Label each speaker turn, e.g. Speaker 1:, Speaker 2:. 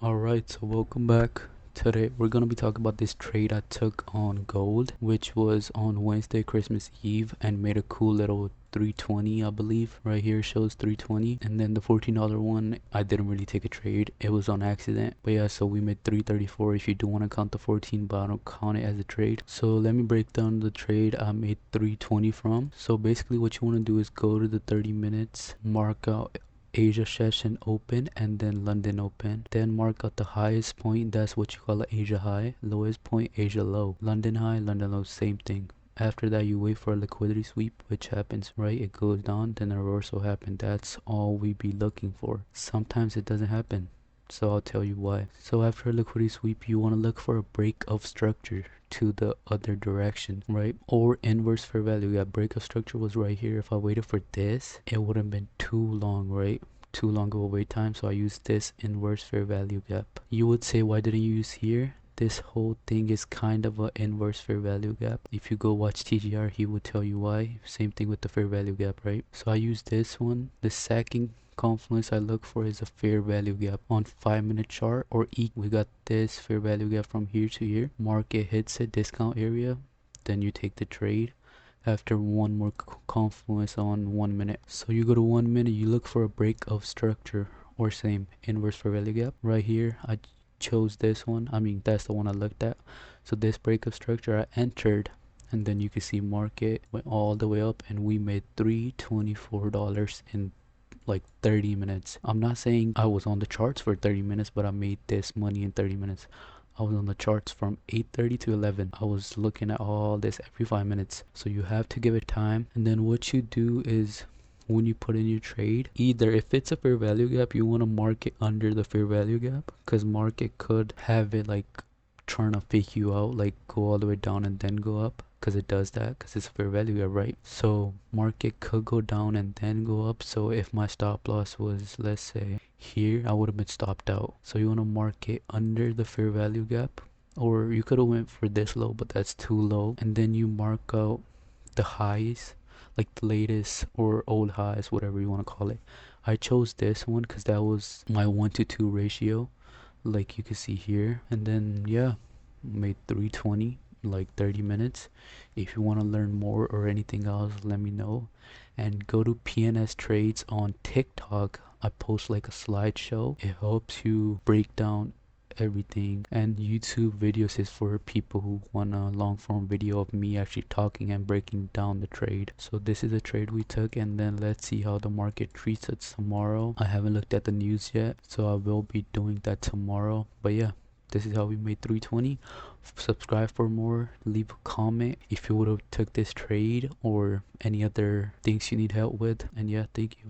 Speaker 1: Alright, so welcome back. Today we're gonna be talking about this trade I took on gold, which was on Wednesday, Christmas Eve, and made a cool little 320, I believe. Right here shows 320, and then the $14 one, I didn't really take a trade. It was on accident. But yeah, so we made 334 if you do want to count the 14, but I don't count it as a trade. So let me break down the trade I made 320 from. So basically what you want to do is go to the 30 minutes, mark out Asia session open and then London open, then mark out the highest point, that's what you call an Asia high, lowest point Asia low, London high, London low, same thing. After that you wait for a liquidity sweep, which happens, right? It goes down, then a reversal happen. That's all we be looking for. Sometimes it doesn't happen, so I'll tell you why. So after a liquidity sweep, you want to look for a break of structure to the other direction, right? Or inverse fair value. Yeah, break of structure was right here. If I waited for this, it would have been too long, right? Too long of a wait time, so I used this inverse fair value gap. You would say, why didn't you use here? This whole thing is kind of an inverse fair value gap. If you go watch TGR, he would tell you why. Same thing with the fair value gap, right? So I use this one. The second confluence I look for is a fair value gap on 5-minute chart or we got this fair value gap from here to here. Market hits a discount area, then you take the trade after one more confluence on 1 minute. So you go to 1 minute, you look for a break of structure, or same inverse fair value gap. Right here I chose this one, that's the one I looked at. So this break of structure I entered, and then you can see market went all the way up and we made $324 in like 30 minutes. I'm not saying I was on the charts for 30 minutes, but I made this money in 30 minutes. I was on the charts from 8:30 to 11. I was looking at all this every 5 minutes. So you have to give it time. And then what you do is, when you put in your trade, either if it's a fair value gap, you want to mark it under the fair value gap, because market could have it like trying to fake you out, like go all the way down and then go up, because it does that because it's a fair value gap, right? So market could go down and then go up. So if my stop loss was, let's say here, I would have been stopped out. So you want to mark it under the fair value gap, or you could have went for this low, but that's too low. And then you mark out the highs, like the latest or old highs, whatever you want to call it. I chose this one because that was my 1-to-2 ratio, like you can see here. And then yeah, made 320 like 30 minutes. If you want to learn more or anything else, let me know. And go to PNS Trades on TikTok. I post like a slideshow. It helps you break down everything. And YouTube videos is for people who want a long form video of me actually talking and breaking down the trade. So this is a trade we took, and then let's see how the market treats us tomorrow. I haven't looked at the news yet, so I will be doing that tomorrow. But yeah, this is how we made 320. Subscribe for more, leave a comment if you would have took this trade or any other things you need help with. And yeah, thank you.